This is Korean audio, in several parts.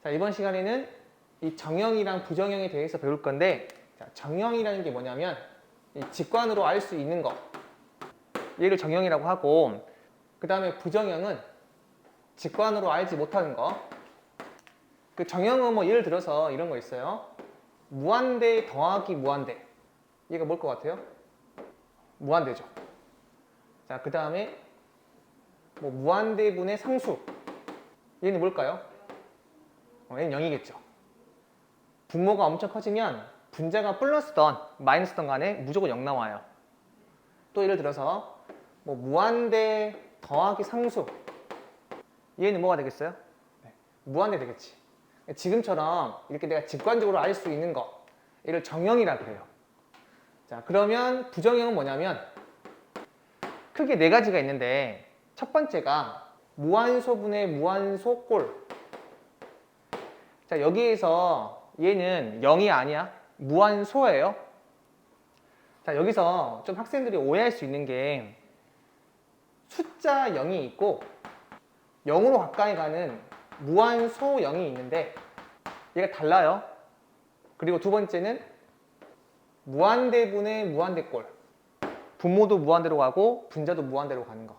자, 이번 시간에는 이 정형이랑 부정형에 대해서 배울 건데, 자, 정형이라는 게 뭐냐면 이 직관으로 알 수 있는 거, 얘를 정형이라고 하고, 그 다음에 부정형은 직관으로 알지 못하는 거. 그 정형은 뭐 예를 들어서 이런 거 있어요. 무한대 더하기 무한대. 얘가 뭘 것 같아요? 무한대죠. 자, 그 다음에 뭐 무한대분의 상수. 얘는 뭘까요? 얘는 0이겠죠. 분모가 엄청 커지면 분자가 플러스던 마이너스던 간에 무조건 0 나와요. 또 예를 들어서 뭐 무한대 더하기 상수. 얘는 뭐가 되겠어요? 무한대 되겠지. 지금처럼 이렇게 내가 직관적으로 알 수 있는 거, 얘를 정형이라 그래요. 자, 그러면 부정형은 뭐냐면 크게 네 가지가 있는데, 첫 번째가 무한소분의 무한소꼴. 자, 여기에서 얘는 0이 아니야. 무한소예요. 자, 여기서 좀 학생들이 오해할 수 있는 게 숫자 0이 있고 0으로 가까이 가는 무한소 0이 있는데 얘가 달라요. 그리고 두 번째는 무한대분의 무한대꼴. 분모도 무한대로 가고 분자도 무한대로 가는 거.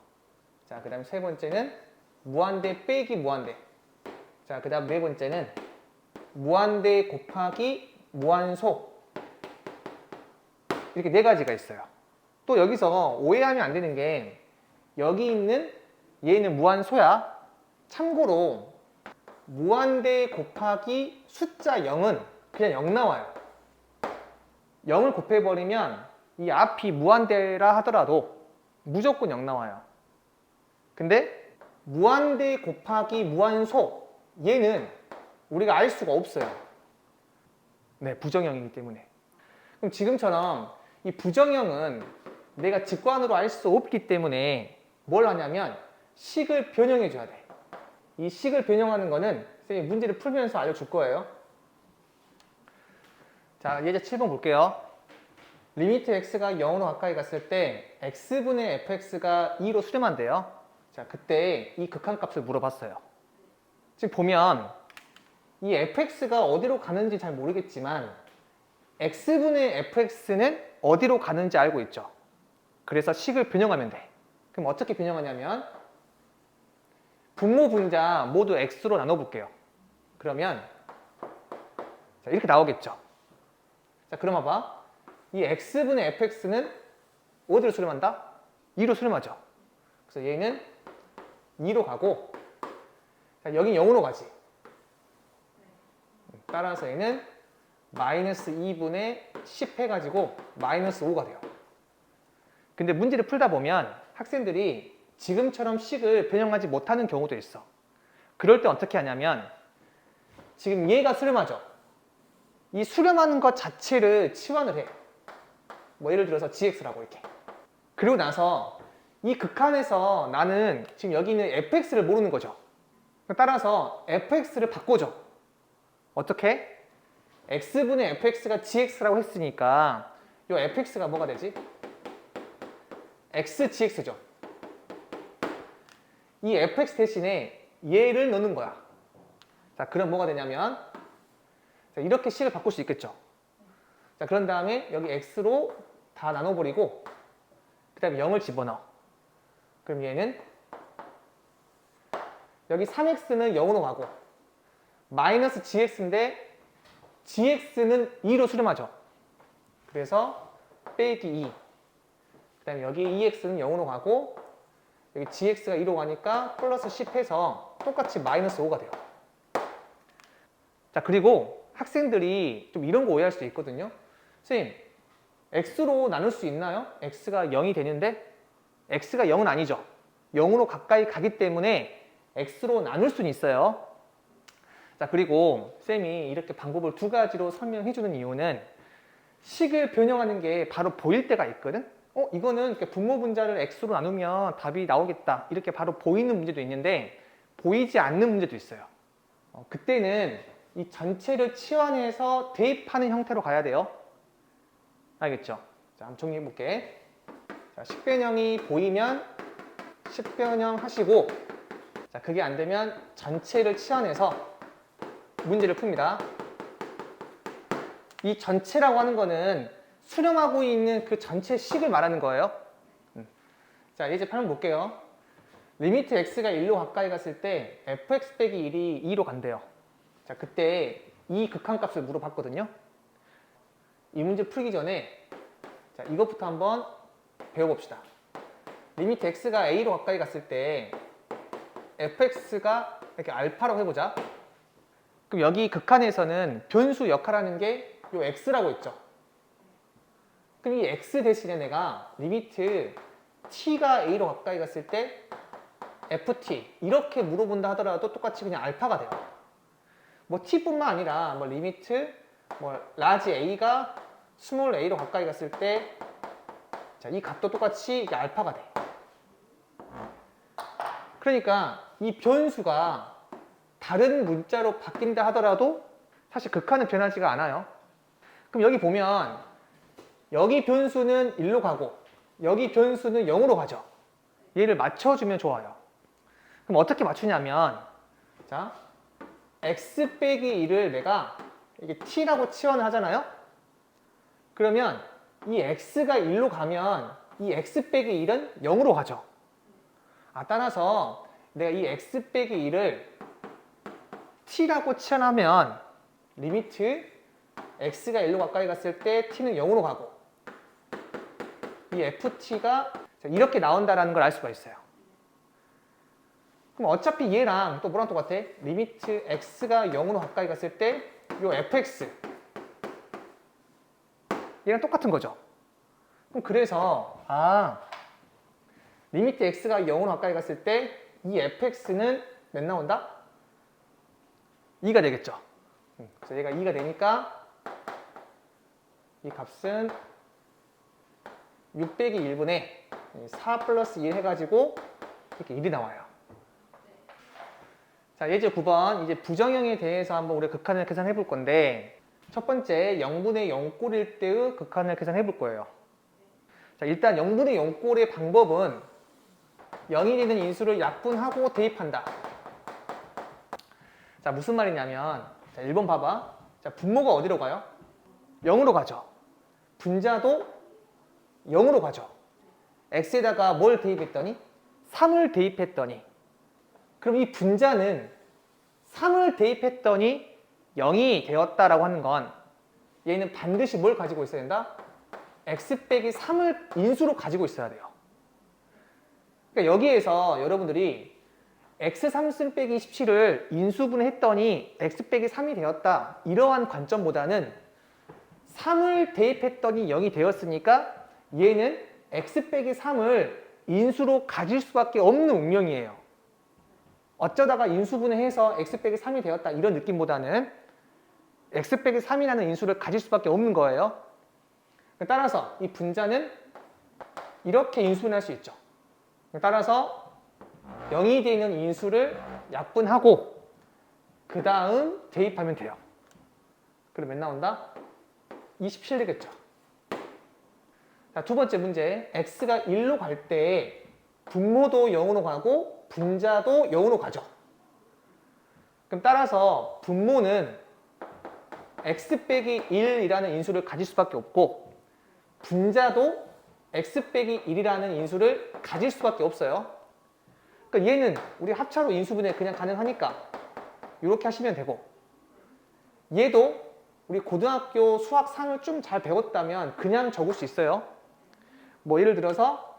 자, 그 다음 세 번째는 무한대 빼기 무한대. 자, 그 다음 네 번째는 무한대 곱하기 무한소. 이렇게 네 가지가 있어요. 또 여기서 오해하면 안 되는 게 여기 있는 얘는 무한소야. 참고로 무한대 곱하기 숫자 0은 그냥 0 나와요. 0을 곱해버리면 이 앞이 무한대라 하더라도 무조건 0 나와요. 근데 무한대 곱하기 무한소, 얘는 우리가 알 수가 없어요. 네, 부정형이기 때문에. 그럼 지금처럼 이 부정형은 내가 직관으로 알 수 없기 때문에 뭘 하냐면 식을 변형해 줘야 돼. 이 식을 변형하는 거는 선생님이 문제를 풀면서 알려줄 거예요. 자, 예제 7번 볼게요. 리미트 x가 0으로 가까이 갔을 때 x분의 fx가 2로 수렴한대요. 자, 그때 이 극한값을 물어봤어요. 지금 보면 이 fx가 어디로 가는지 잘 모르겠지만 x분의 fx는 어디로 가는지 알고 있죠. 그래서 식을 변형하면 돼. 그럼 어떻게 변형하냐면 분모 분자 모두 x로 나눠볼게요. 그러면 자, 이렇게 나오겠죠. 자, 그럼 봐봐. 이 x분의 fx는 어디로 수렴한다? 2로 수렴하죠. 그래서 얘는 2로 가고, 자, 여긴 0으로 가지. 따라서 얘는 마이너스 2분의 10 해가지고 마이너스 5가 돼요. 근데 문제를 풀다 보면 학생들이 지금처럼 식을 변형하지 못하는 경우도 있어. 그럴 때 어떻게 하냐면 지금 얘가 수렴하죠. 이 수렴하는 것 자체를 치환을 해. 뭐 예를 들어서 gx라고 이렇게. 그리고 나서 이 극한에서 나는 지금 여기 있는 fx를 모르는 거죠. 따라서 fx를 바꿔줘. 어떻게? x분의 fx가 gx라고 했으니까 이 fx가 뭐가 되지? xgx죠. 이 fx 대신에 얘를 넣는 거야. 자, 그럼 뭐가 되냐면 자, 이렇게 식을 바꿀 수 있겠죠. 자, 그런 다음에 여기 x로 다 나눠버리고 그 다음에 0을 집어넣어. 그럼 얘는 여기 3x는 0으로 가고 마이너스 gx인데 gx는 2로 수렴하죠. 그래서 빼기 2. 그 다음에 여기 2x는 0으로 가고 여기 gx가 2로 가니까 플러스 10 해서 똑같이 마이너스 5가 돼요. 자, 그리고 학생들이 좀 이런 거 오해할 수도 있거든요. 선생님, x로 나눌 수 있나요? x가 0이 되는데 x가 0은 아니죠. 0으로 가까이 가기 때문에 x로 나눌 수는 있어요. 자, 그리고 쌤이 이렇게 방법을 두 가지로 설명해 주는 이유는 식을 변형하는 게 바로 보일 때가 있거든. 이거는 분모 분자를 x로 나누면 답이 나오겠다. 이렇게 바로 보이는 문제도 있는데 보이지 않는 문제도 있어요. 그때는 이 전체를 치환해서 대입하는 형태로 가야 돼요. 알겠죠? 자, 한번 정리해 볼게. 자, 식변형이 보이면 식변형 하시고, 자, 그게 안 되면 전체를 치환해서 문제를 풉니다. 이 전체라고 하는 거는 수렴하고 있는 그 전체 식을 말하는 거예요. 자, 이제 한번 볼게요. 리미트 x가 1로 가까이 갔을 때 fx 빼기 1이 2로 간대요. 자, 그때 이 극한값을 물어봤거든요. 이 문제 풀기 전에 자, 이것부터 한번 배워봅시다. 리미트 x가 a로 가까이 갔을 때 fx가 이렇게 알파라고 해보자. 그럼 여기 극한에서는 변수 역할하는 게 요 x라고 했죠. 그럼 이 x 대신에 내가 리미트 t가 a로 가까이 갔을 때 ft 이렇게 물어본다 하더라도 똑같이 그냥 알파가 돼요. 뭐 t뿐만 아니라 뭐 리미트 뭐 라지 a가 스몰 a로 가까이 갔을 때 자, 이 값도 똑같이 이게 알파가 돼. 그러니까 이 변수가 다른 문자로 바뀐다 하더라도 사실 극한은 변하지가 않아요. 그럼 여기 보면 여기 변수는 1로 가고 여기 변수는 0으로 가죠. 얘를 맞춰주면 좋아요. 그럼 어떻게 맞추냐면 자, x 빼기 1을 내가 이게 t라고 치환을 하잖아요. 그러면 이 x가 1로 가면 이 x 빼기 1은 0으로 가죠. 따라서 내가 이 x 빼기 1을 t라고 치환하면 리미트 x가 1로 가까이 갔을 때 t는 0으로 가고 이 ft가 이렇게 나온다는 걸 알 수가 있어요. 그럼 어차피 얘랑 또 뭐랑 똑같아? 리미트 x가 0으로 가까이 갔을 때 요 fx 얘랑 똑같은 거죠. 그럼 그래서 리미트 x가 0으로 가까이 갔을 때 이 fx는 몇 나온다? 2가 되겠죠. 그래서 얘가 2가 되니까 이 값은 6 빼기 1분의 4 플러스 1 해가지고 이렇게 1이 나와요. 자, 예제 9번 이제 부정형에 대해서 한번 우리가 극한을 계산해 볼 건데 첫 번째 0분의 0꼴일 때의 극한을 계산해 볼 거예요. 자, 일단 0분의 0꼴의 방법은 0이 되는 인수를 약분하고 대입한다. 자, 무슨 말이냐면 자, 1번 봐봐. 자, 분모가 어디로 가요? 0으로 가죠. 분자도 0으로 가죠. x에다가 뭘 대입했더니? 3을 대입했더니 그럼 이 분자는 3을 대입했더니 0이 되었다라고 하는 건 얘는 반드시 뭘 가지고 있어야 된다? x 빼기 3을 인수로 가지고 있어야 돼요. 그러니까 여기에서 여러분들이 x3승 빼기 17을 인수분해 했더니 x 빼기 3이 되었다 이러한 관점보다는 3을 대입했더니 0이 되었으니까 얘는 x 빼기 3을 인수로 가질 수밖에 없는 운명이에요. 어쩌다가 인수분해해서 x 빼기 3이 되었다 이런 느낌보다는 x 빼기 3이라는 인수를 가질 수밖에 없는 거예요. 따라서 이 분자는 이렇게 인수분해할 수 있죠. 따라서 0이 되는 인수를 약분하고 그 다음 대입하면 돼요. 그럼 몇 나온다? 27 되겠죠. 자, 두 번째 문제. x가 1로 갈 때 분모도 0으로 가고 분자도 0으로 가죠. 그럼 따라서 분모는 x 빼기 1이라는 인수를 가질 수밖에 없고 분자도 x 빼기 1이라는 인수를 가질 수밖에 없어요. 그러니까 얘는 우리 합차로 인수분해 그냥 가능하니까 이렇게 하시면 되고 얘도 우리 고등학교 수학 3을 좀 잘 배웠다면 그냥 적을 수 있어요. 뭐 예를 들어서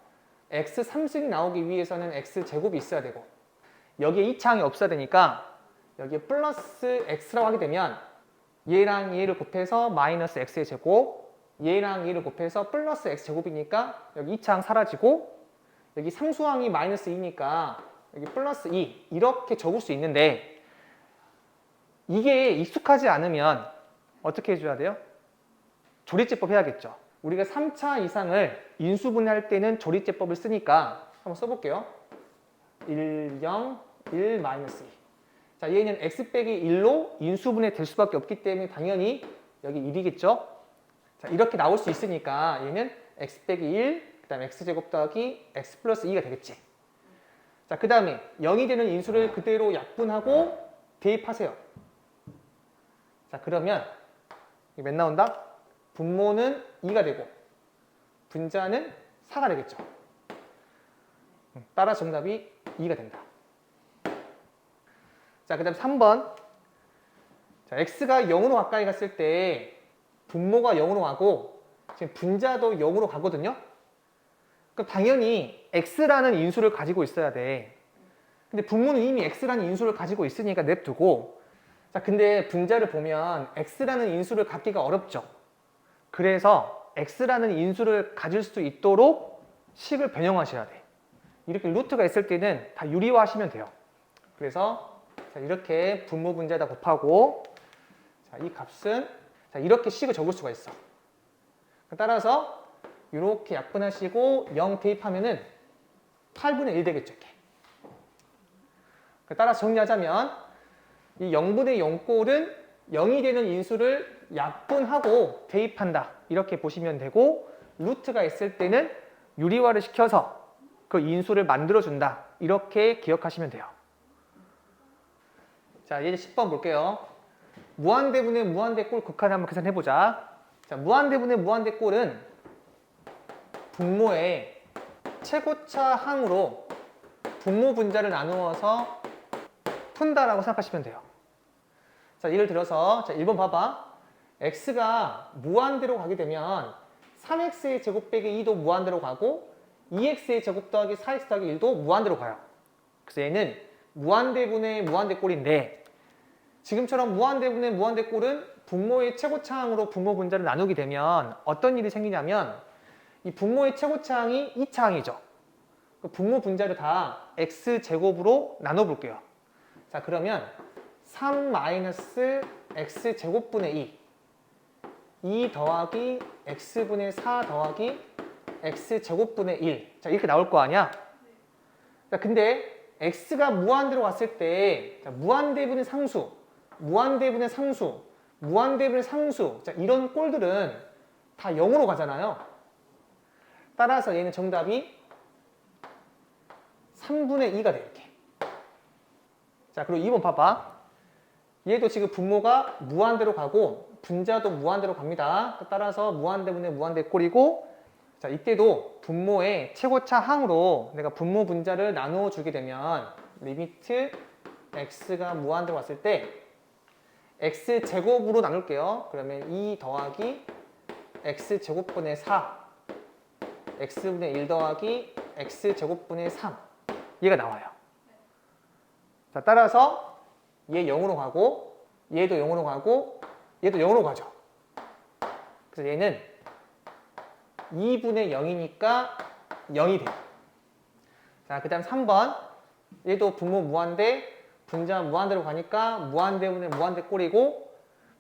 x 3승이 나오기 위해서는 x 제곱이 있어야 되고 여기에 2차항이 없어야 되니까 여기에 플러스 x라고 하게 되면 얘랑 얘를 곱해서 마이너스 x의 제곱 얘랑 얘를 곱해서 플러스 x 제곱이니까 여기 2차항 사라지고 여기 상수항이 마이너스 2니까 여기 플러스 2 이렇게 적을 수 있는데 이게 익숙하지 않으면 어떻게 해줘야 돼요? 조리제법 해야겠죠. 우리가 3차 이상을 인수분해할 때는 조리제법을 쓰니까 한번 써볼게요. 1, 0, 1, 마이너스 2. 자, 얘는 x 빼기 1로 인수분해 될 수밖에 없기 때문에 당연히 여기 1이겠죠. 자, 이렇게 나올 수 있으니까 얘는 x 빼기 1, 그 다음에 x제곱 더하기 x 플러스 2가 되겠지. 자, 그 다음에 0이 되는 인수를 그대로 약분하고 대입하세요. 자, 그러면 이게 몇 나온다? 분모는 2가 되고 분자는 4가 되겠죠. 따라 정답이 2가 된다. 자, 그 다음 3번. 자, x가 0으로 가까이 갔을 때 분모가 0으로 가고 지금 분자도 0으로 가거든요. 그럼 당연히 x라는 인수를 가지고 있어야 돼. 근데 분모는 이미 x라는 인수를 가지고 있으니까 냅두고, 자, 근데 분자를 보면 x라는 인수를 갖기가 어렵죠. 그래서 x라는 인수를 가질 수 있도록 식을 변형하셔야 돼. 이렇게 루트가 있을 때는 다 유리화하시면 돼요. 그래서 자, 이렇게 분모 분자에다 곱하고, 자, 이 값은 자, 이렇게 식을 적을 수가 있어. 따라서 이렇게 약분하시고 0 대입하면은 8분의 1 되겠죠. 이렇게. 따라서 정리하자면 이 0분의 0꼴은 0이 되는 인수를 약분하고 대입한다. 이렇게 보시면 되고, 루트가 있을 때는 유리화를 시켜서 그 인수를 만들어준다. 이렇게 기억하시면 돼요. 자, 이제 10번 볼게요. 무한대분의 무한대꼴 극한을 한번 계산해보자. 자, 무한대분의 무한대꼴은 분모의 최고차 항으로 분모 분자를 나누어서 푼다라고 생각하시면 돼요. 자, 예를 들어서 자, 1번 봐봐. x가 무한대로 가게 되면 3x의 제곱 빼기 2도 무한대로 가고 2x의 제곱 더하기 4x 더하기 1도 무한대로 가요. 그래서 얘는 무한대분의 무한대꼴인데, 지금처럼 무한대분의 무한대꼴은 분모의 최고차항으로 분모 분자를 나누게 되면 어떤 일이 생기냐면 이 분모의 최고차항이 2차항이죠. 분모 분자를 다 x제곱으로 나눠볼게요. 자, 그러면 3-x제곱분의 2 더하기 x분의 4 더하기 x제곱분의 1. 자, 이렇게 나올 거 아니야? 자, 근데 x가 무한대로 갔을 때 자, 무한대분의 상수, 무한대분의 상수, 무한대분의 상수, 자, 이런 꼴들은 다 0으로 가잖아요. 따라서 얘는 정답이 3분의 2가 돼, 이렇게. 자, 그리고 2번 봐봐. 얘도 지금 분모가 무한대로 가고 분자도 무한대로 갑니다. 따라서 무한대분의 무한대꼴이고, 자, 이때도 분모의 최고차 항으로 내가 분모 분자를 나누어 주게 되면 리미트 x가 무한대로 왔을 때 x제곱으로 나눌게요. 그러면 2 더하기 x제곱분의 4 x분의 1 더하기 x제곱분의 3 얘가 나와요. 자, 따라서 얘 0으로 가고 얘도 0으로 가고 얘도 0으로 가죠. 그래서 얘는 2분의 0이니까 0이 돼요. 자, 그 다음 3번. 얘도 분모 무한대, 분자 무한대로 가니까 무한대분의 무한대꼴이고,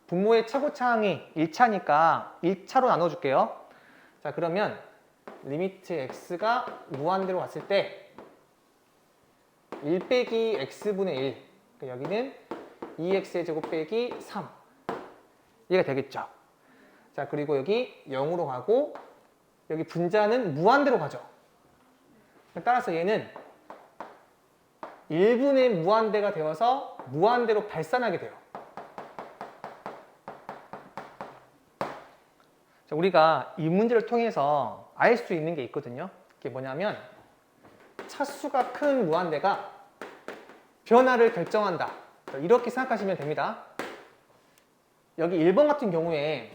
분모의 최고차항이 1차니까 1차로 나눠줄게요. 자, 그러면 리미트 x가 무한대로 갔을 때 1 빼기 x분의 1. 그러니까 여기는 2x의 제곱 빼기 3. 얘가 되겠죠. 자, 그리고 여기 0으로 가고 여기 분자는 무한대로 가죠. 따라서 얘는 1분의 무한대가 되어서 무한대로 발산하게 돼요. 자, 우리가 이 문제를 통해서 알 수 있는 게 있거든요. 그게 뭐냐면 차수가 큰 무한대가 변화를 결정한다. 이렇게 생각하시면 됩니다. 여기 1번 같은 경우에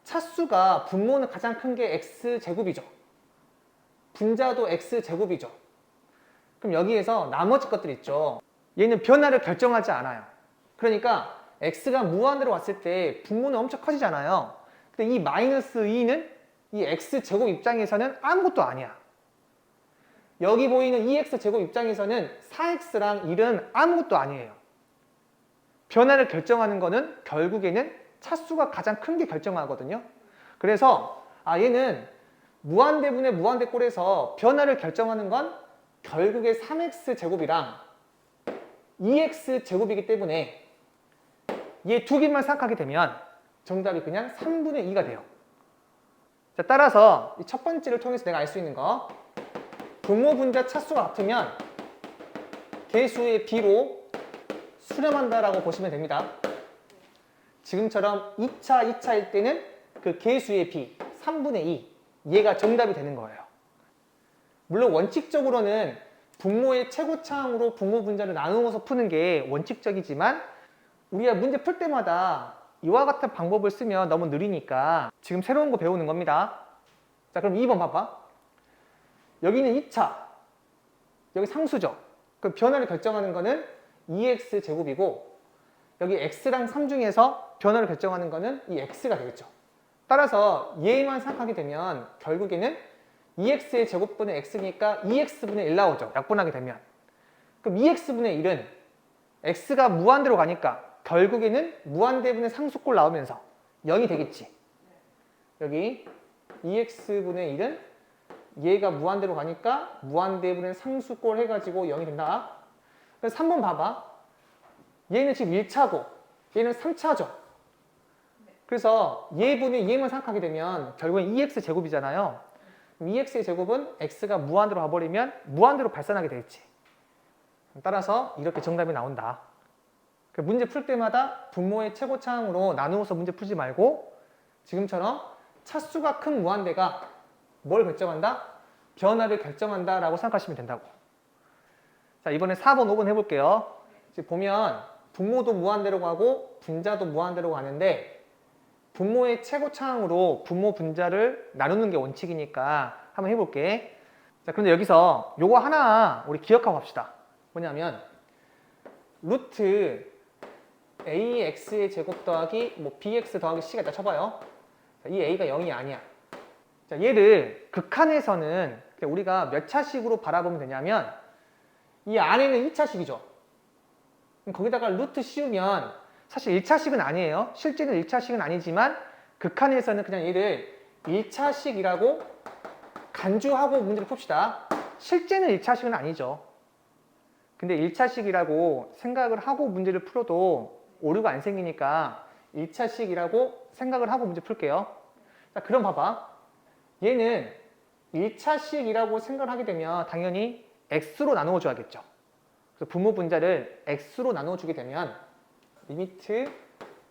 차수가 분모는 가장 큰 게 x제곱이죠. 분자도 x제곱이죠. 그럼 여기에서 나머지 것들 있죠. 얘는 변화를 결정하지 않아요. 그러니까 x가 무한대로 왔을 때 분모는 엄청 커지잖아요. 근데 이 마이너스 2는 이 x제곱 입장에서는 아무것도 아니야. 여기 보이는 2x제곱 입장에서는 4x랑 1은 아무것도 아니에요. 변화를 결정하는 거는 결국에는 차수가 가장 큰 게 결정하거든요. 그래서 얘는 무한대분의 무한대꼴에서 변화를 결정하는 건 결국에 3x제곱이랑 2x제곱이기 때문에 얘 두 개만 생각하게 되면 정답이 그냥 3분의 2가 돼요. 자, 따라서 이 첫 번째를 통해서 내가 알 수 있는 거, 분모 분자 차수가 같으면 개수의 b로 수렴한다라고 보시면 됩니다. 지금처럼 2차일 때는 그 개수의 b 3분의 2 얘가 정답이 되는 거예요. 물론 원칙적으로는 분모의 최고차항으로 분모 분자를 나누어서 푸는 게 원칙적이지만 우리가 문제 풀 때마다 이와 같은 방법을 쓰면 너무 느리니까 지금 새로운 거 배우는 겁니다. 자, 그럼 2번 봐봐. 여기는 2차, 여기 상수죠. 그럼 변화를 결정하는 거는 2x 제곱이고 여기 x랑 3 중에서 변화를 결정하는 거는 이 x가 되겠죠. 따라서 얘만 생각하게 되면 결국에는 2x의 제곱분의 x니까 2x분의 1 나오죠. 약분하게 되면. 그럼 2x분의 1은 x가 무한대로 가니까 결국에는 무한대분의 상수꼴 나오면서 0이 되겠지. 여기 2x분의 1은 얘가 무한대로 가니까 무한대분의 상수꼴 해가지고 0이 된다. 그래서 3번 봐봐. 얘는 지금 1차고 얘는 3차죠. 그래서 얘분의 얘만 생각하게 되면 결국엔 2x 제곱이잖아요. 그럼 2x의 제곱은 x가 무한대로 가버리면 무한대로 발산하게 되겠지. 따라서 이렇게 정답이 나온다. 문제 풀 때마다 분모의 최고차항으로 나누어서 문제 풀지 말고 지금처럼 차수가 큰 무한대가 뭘 결정한다? 변화를 결정한다 라고 생각하시면 된다고. 자, 이번에 4번, 5번 해볼게요. 지금 보면 분모도 무한대로 가고 분자도 무한대로 가는데 분모의 최고차항으로 분모 분자를 나누는 게 원칙이니까 한번 해볼게. 자, 그런데 여기서 요거 하나 우리 기억하고 갑시다. 뭐냐면 루트 ax의 제곱 더하기 bx 더하기 c가 있다 쳐봐요. 자, 이 a가 0이 아니야. 자, 얘를 극한에서는 우리가 몇 차식으로 바라보면 되냐면 이 안에는 2차식이죠. 거기다가 루트 씌우면 사실 1차식은 아니에요. 실제는 1차식은 아니지만 극한에서는 그냥 얘를 1차식이라고 간주하고 문제를 풉시다. 실제는 1차식은 아니죠. 근데 1차식이라고 생각을 하고 문제를 풀어도 오류가 안 생기니까 1차식이라고 생각을 하고 문제 풀게요. 자, 그럼 봐봐. 얘는 1차식이라고 생각을 하게 되면 당연히 x로 나누어 줘야겠죠. 그래서 분모 분자를 x로 나누어 주게 되면 리미트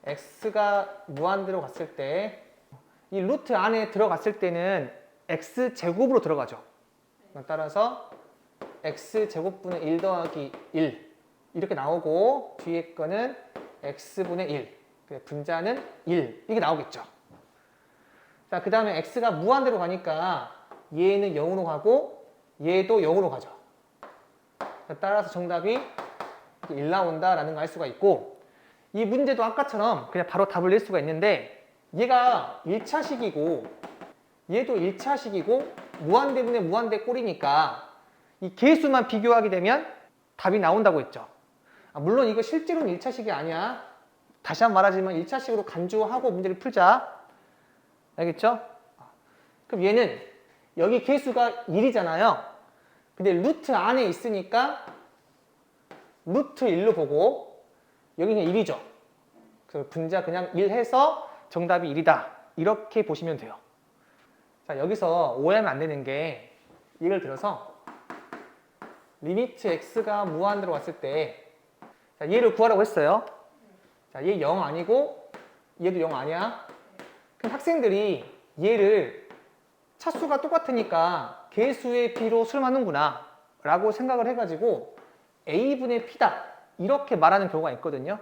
x가 무한대로 갔을 때 이 루트 안에 들어갔을 때는 x 제곱으로 들어가죠. 따라서 x 제곱분의 1 더하기 1 이렇게 나오고 뒤에 거는 x분의 1 분자는 1 이게 나오겠죠. 자, 그 다음에 x가 무한대로 가니까 얘는 0으로 가고 얘도 0으로 가죠. 따라서 정답이 1 나온다라는 걸 알 수가 있고 이 문제도 아까처럼 그냥 바로 답을 낼 수가 있는데 얘가 1차식이고 얘도 1차식이고 무한대분의 무한대 꼴이니까 이 개수만 비교하게 되면 답이 나온다고 했죠. 물론 이거 실제로는 1차식이 아니야. 다시 한번 말하지만 1차식으로 간주하고 문제를 풀자. 알겠죠? 그럼 얘는 여기 개수가 1이잖아요. 근데 루트 안에 있으니까 루트 1로 보고 여기는 1이죠. 그래서 분자 그냥 1 해서 정답이 1이다. 이렇게 보시면 돼요. 자, 여기서 오해하면 안 되는 게 예를 들어서 리미트 x가 무한대로 왔을 때 자, 얘를 구하라고 했어요. 자, 얘 0 아니고 얘도 0 아니야. 그럼 학생들이 얘를 차수가 똑같으니까 개수의 b로 수렴하는구나 라고 생각을 해가지고 a분의 p다 이렇게 말하는 경우가 있거든요.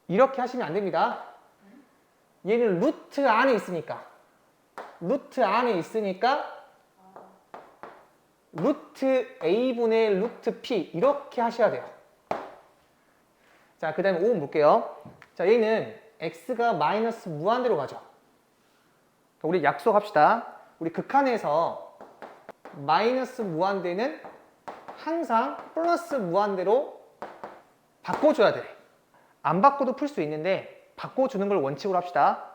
이렇게 하시면 안 됩니다. 얘는 루트 안에 있으니까 루트 a분의 루트 p 이렇게 하셔야 돼요. 자, 그 다음에 5번 볼게요. 자, 얘는 x가 마이너스 무한대로 가죠. 우리 약속합시다. 우리 극한에서 마이너스 무한대는 항상 플러스 무한대로 바꿔줘야 돼. 안 바꿔도 풀 수 있는데 바꿔주는 걸 원칙으로 합시다.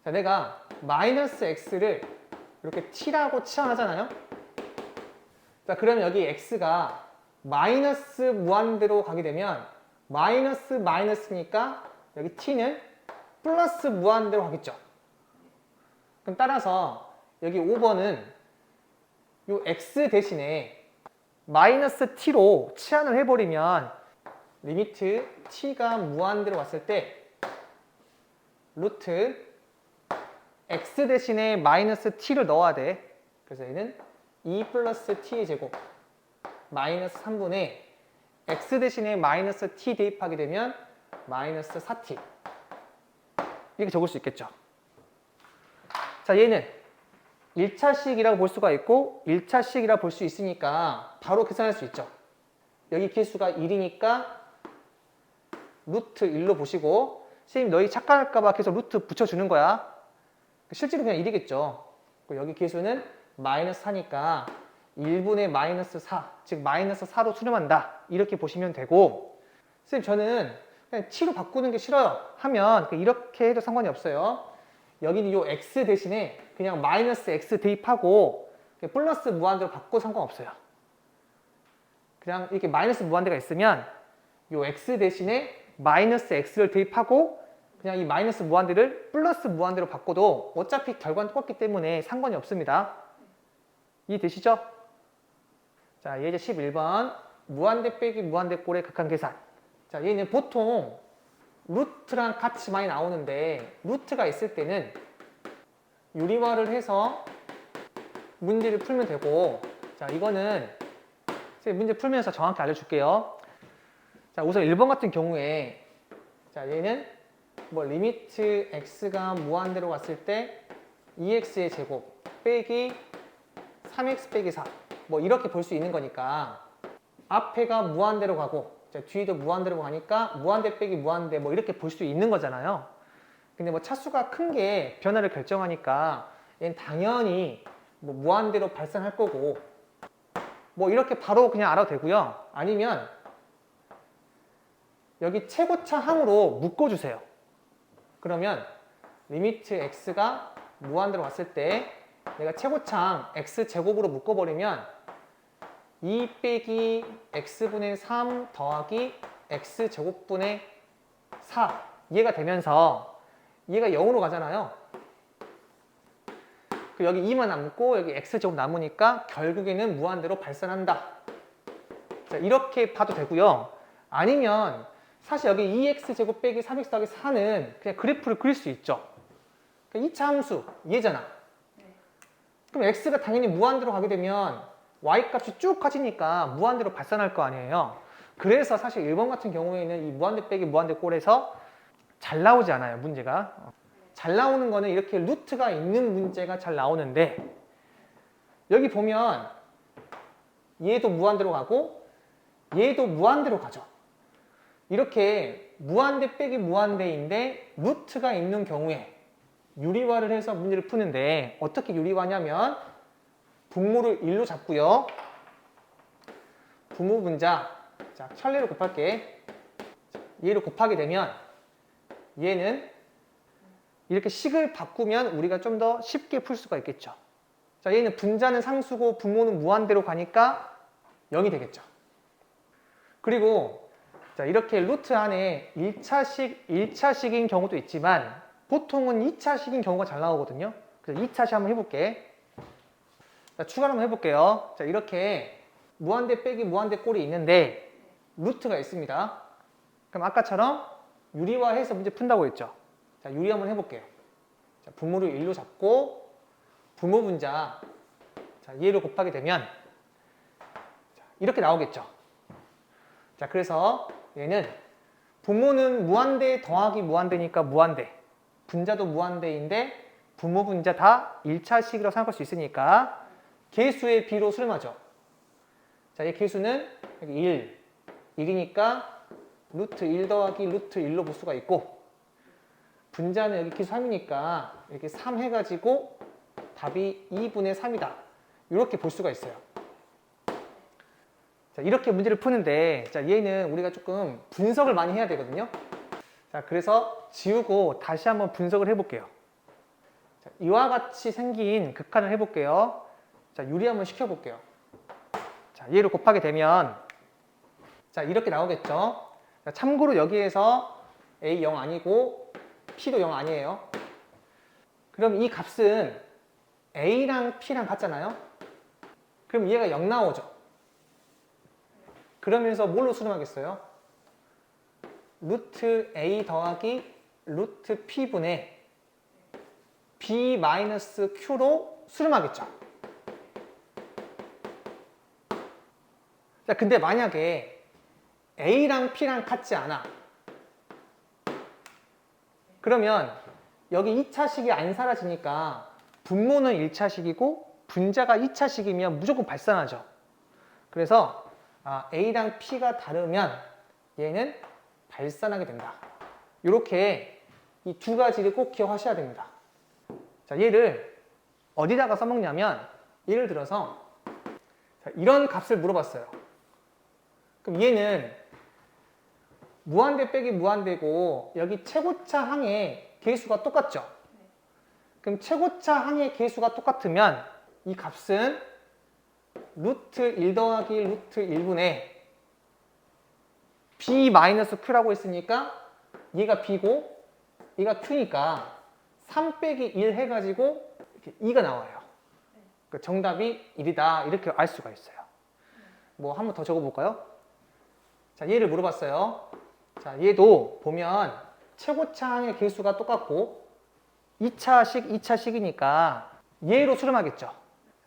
자, 내가 마이너스 x를 이렇게 t라고 치환하잖아요. 자, 그러면 여기 x가 마이너스 무한대로 가게 되면 마이너스니까 여기 t는 플러스 무한대로 가겠죠. 그럼 따라서 여기 5번은 이 x 대신에 마이너스 t로 치환을 해버리면 리미트 t가 무한대로 왔을 때 루트 x 대신에 마이너스 t를 넣어야 돼. 그래서 얘는 2 플러스 t의 제곱 마이너스 3분의 x 대신에 마이너스 t 대입하게 되면 마이너스 4t 이렇게 적을 수 있겠죠. 자, 얘는 1차식이라고 볼 수가 있고 1차식이라고 볼 수 있으니까 바로 계산할 수 있죠. 여기 개수가 1이니까 루트 1로 보시고 선생님 너희 착각할까 봐 계속 루트 붙여주는 거야. 실제로 그냥 1이겠죠. 여기 개수는 마이너스 4니까 1분의 마이너스 4, 즉 마이너스 4로 수렴한다. 이렇게 보시면 되고 선생님 저는 그냥 t로 바꾸는 게 싫어요 하면 이렇게 해도 상관이 없어요. 여기는 이 x 대신에 그냥 마이너스 x 대입하고 플러스 무한대로 바꿔도 상관없어요. 그냥 이렇게 마이너스 무한대가 있으면 이 x 대신에 마이너스 x를 대입하고 그냥 이 마이너스 무한대를 플러스 무한대로 바꿔도 어차피 결과는 똑같기 때문에 상관이 없습니다. 이해되시죠? 자, 예제 11번 무한대 빼기 무한대 꼴의 극한 계산. 자, 얘는 보통 루트랑 같이 많이 나오는데 루트가 있을 때는 유리화를 해서 문제를 풀면 되고 자, 이거는 문제 풀면서 정확히 알려줄게요. 자, 우선 1번 같은 경우에 자, 얘는 뭐 리미트 x가 무한대로 갔을 때 2x의 제곱 빼기 3x 빼기 4 뭐 이렇게 볼 수 있는 거니까 앞에가 무한대로 가고 자, 뒤에도 무한대로 가니까 무한대 빼기 무한대 뭐 이렇게 볼 수 있는 거잖아요. 근데 뭐 차수가 큰 게 변화를 결정하니까 얘는 당연히 뭐 무한대로 발산할 거고 뭐 이렇게 바로 그냥 알아도 되고요. 아니면 여기 최고차 항으로 묶어주세요. 그러면 리미트 x가 무한대로 갔을 때 내가 최고차항 x제곱으로 묶어버리면 2 빼기 x분의 3 더하기 x제곱분의 4 얘가 되면서 얘가 0으로 가잖아요. 여기 2만 남고 여기 x제곱 남으니까 결국에는 무한대로 발산한다. 자, 이렇게 봐도 되고요. 아니면 사실 여기 2x제곱 빼기 3x 더하기 4는 그냥 그래프를 그릴 수 있죠. 그러니까 2차 함수 얘잖아. 그럼 x가 당연히 무한대로 가게 되면 y값이 쭉 커지니까 무한대로 발산할 거 아니에요. 그래서 사실 1번 같은 경우에는 이 무한대 빼기 무한대 꼴에서 잘 나오지 않아요, 문제가. 잘 나오는 거는 이렇게 루트가 있는 문제가 잘 나오는데 여기 보면 얘도 무한대로 가고 얘도 무한대로 가죠. 이렇게 무한대 빼기 무한대인데 루트가 있는 경우에 유리화를 해서 문제를 푸는데 어떻게 유리화냐면 분모를 1로 잡고요. 분모 분자 자, 천례로 곱할게. 얘를 곱하게 되면 얘는 이렇게 식을 바꾸면 우리가 좀 더 쉽게 풀 수가 있겠죠. 자, 얘는 분자는 상수고 분모는 무한대로 가니까 0이 되겠죠. 그리고 자, 이렇게 루트 안에 1차식인 경우도 있지만 보통은 2차식인 경우가 잘 나오거든요. 그래서 2차식 한번 해볼게. 자, 추가로 한번 해볼게요. 자, 이렇게 무한대 빼기 무한대 꼴이 있는데 루트가 있습니다. 그럼 아까처럼 유리화해서 문제 푼다고 했죠. 자, 유리 한번 해볼게요. 자, 분모를 1로 잡고 분모 분자 자, 얘로 곱하게 되면 자, 이렇게 나오겠죠. 자, 그래서 얘는 분모는 무한대 더하기 무한대니까 무한대 분자도 무한대인데 분모 분자 다 1차식이라고 생각할 수 있으니까 개수의 비로 수렴하죠. 자, 이 개수는 여기 1, 1이니까 루트 1 더하기 루트 1로 볼 수가 있고 분자는 여기 개수 3이니까 이렇게 3 해가지고 답이 2분의 3이다. 이렇게 볼 수가 있어요. 자, 이렇게 문제를 푸는데 자, 얘는 우리가 조금 분석을 많이 해야 되거든요. 자, 그래서 지우고 다시 한번 분석을 해볼게요. 자, 이와 같이 생긴 극한을 해볼게요. 자, 유리 한번 시켜볼게요. 자, 얘를 곱하게 되면 자, 이렇게 나오겠죠. 자, 참고로 여기에서 A 0 아니고 P도 0 아니에요. 그럼 이 값은 A랑 P랑 같잖아요. 그럼 얘가 0 나오죠. 그러면서 뭘로 수렴하겠어요? 루트 A 더하기 루트 P분의 B 마이너스 Q로 수렴하겠죠. 자, 근데 만약에 A랑 P랑 같지 않아. 그러면 여기 2차식이 안 사라지니까 분모는 1차식이고 분자가 2차식이면 무조건 발산하죠. 그래서 A랑 P가 다르면 얘는 발산하게 된다. 이렇게 이 두 가지를 꼭 기억하셔야 됩니다. 자, 얘를 어디다가 써먹냐면 예를 들어서 자, 이런 값을 물어봤어요. 그럼 얘는 무한대 빼기 무한대고 여기 최고차 항의 개수가 똑같죠? 그럼 최고차 항의 개수가 똑같으면 이 값은 루트 1 더하기 루트 1분의 B 마이너스 Q라고 했으니까 얘가 B고 얘가 Q니까 3 빼기 1 해가지고 이렇게 2가 나와요. 그 정답이 1이다 이렇게 알 수가 있어요. 뭐 한 번 더 적어볼까요? 자, 얘를 물어봤어요. 자, 얘도 보면 최고차 항의 개수가 똑같고 2차식, 2차식이니까 얘로 수렴하겠죠.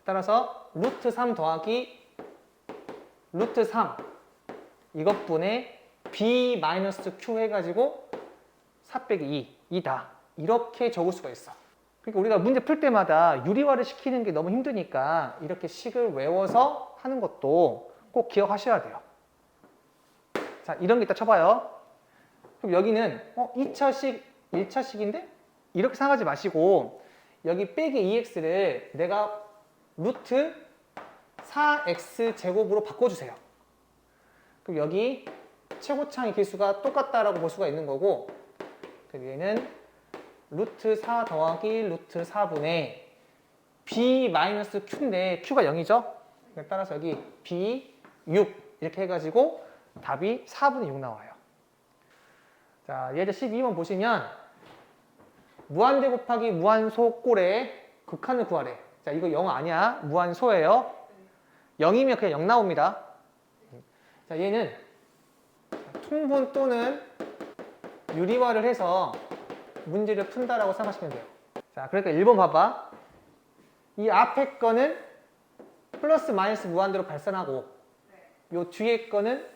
따라서 루트 3 더하기 루트 3 이것분의 B 마이너스 Q 해가지고 4 빼기 2다. 이렇게 적을 수가 있어. 그러니까 우리가 문제 풀 때마다 유리화를 시키는 게 너무 힘드니까 이렇게 식을 외워서 하는 것도 꼭 기억하셔야 돼요. 자, 이런 게 있다 쳐봐요. 그럼 여기는 2차식, 1차식인데? 이렇게 생각하지 마시고 여기 빼기 2x를 내가 루트 4x 제곱으로 바꿔주세요. 그럼 여기 최고차항의 개수가 똑같다라고 볼 수가 있는 거고 그럼 얘는 루트 4 더하기 루트 4분의 B 마이너스 Q인데 Q가 0이죠? 따라서 여기 B 6 이렇게 해가지고 답이 4분의 6 나와요. 자, 예제 12번 보시면 무한대 곱하기 무한소 꼴의 극한을 구하래. 자, 이거 0 아니야. 무한소예요. 0이면 그냥 0 나옵니다. 자, 얘는 통분 또는 유리화를 해서 문제를 푼다라고 생각하시면 돼요. 자, 그러니까 1번 봐봐. 이 앞에 거는 플러스 마이너스 무한대로 발산하고 요 뒤에 거는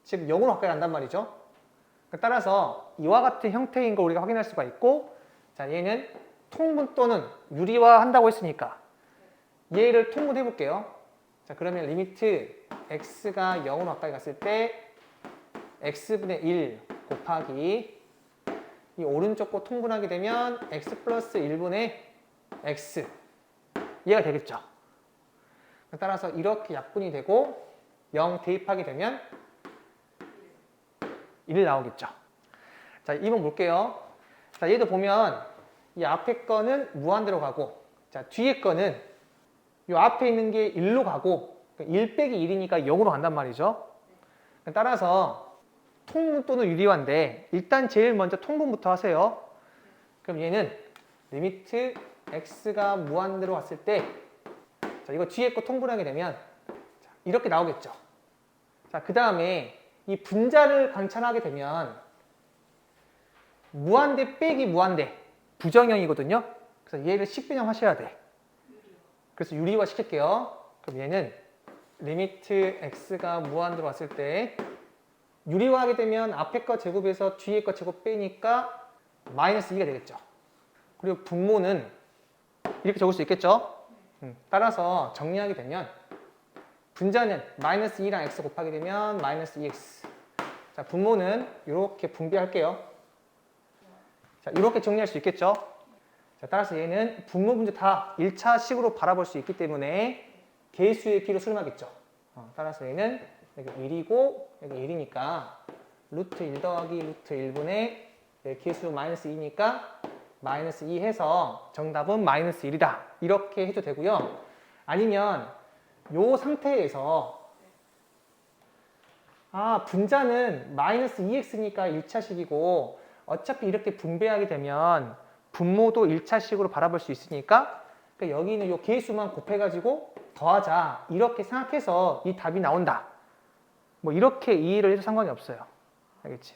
지금 0으로 가까이 간단 말이죠. 따라서 이와 같은 형태인 걸 우리가 확인할 수가 있고 자, 얘는 통분 또는 유리화 한다고 했으니까 얘를 통분해 볼게요. 자, 그러면 리미트 x가 0으로 가까이 갔을 때 x분의 1 곱하기 이 오른쪽 거 통분하게 되면 x 플러스 1분의 x 얘가 되겠죠. 따라서 이렇게 약분이 되고 0 대입하게 되면 1 나오겠죠. 자, 2번 볼게요. 자, 얘도 보면 이 앞에 거는 무한대로 가고 자, 뒤에 거는 이 앞에 있는 게 1로 가고 1 빼기 1이니까 0으로 간단 말이죠. 따라서 통분 또는 유리화인데 일단 제일 먼저 통분부터 하세요. 그럼 얘는 리미트 x가 무한대로 갔을 때 자, 이거 뒤에 거 통분하게 되면 자, 이렇게 나오겠죠. 자, 그 다음에 이 분자를 관찰하게 되면 무한대 빼기 무한대 부정형이거든요. 그래서 얘를 식변형 하셔야 돼. 그래서 유리화 시킬게요. 그럼 얘는 리미트 x가 무한대로 왔을 때 유리화하게 되면 앞에 거 제곱에서 뒤에 거 제곱 빼니까 마이너스 2가 되겠죠. 그리고 분모는 이렇게 적을 수 있겠죠. 따라서 정리하게 되면 분자는 마이너스 2랑 x 곱하게 되면 마이너스 2x. 자, 분모는 이렇게 분배할게요. 자, 이렇게 정리할 수 있겠죠. 자, 따라서 얘는 분모 분자 다 1차식으로 바라볼 수 있기 때문에 개수의 P로 수렴하겠죠. 따라서 얘는 여기 1이고 여기 1이니까 루트 1 더하기 루트 1분의 개수 마이너스 2니까 마이너스 2 해서 정답은 마이너스 1이다. 이렇게 해도 되고요. 아니면 요 상태에서 분자는 마이너스 2x니까 1차식이고 어차피 이렇게 분배하게 되면 분모도 1차식으로 바라볼 수 있으니까 그러니까 여기는 요 개수만 곱해가지고 더하자 이렇게 생각해서 이 답이 나온다. 뭐 이렇게 이해를 해도 상관이 없어요. 알겠지?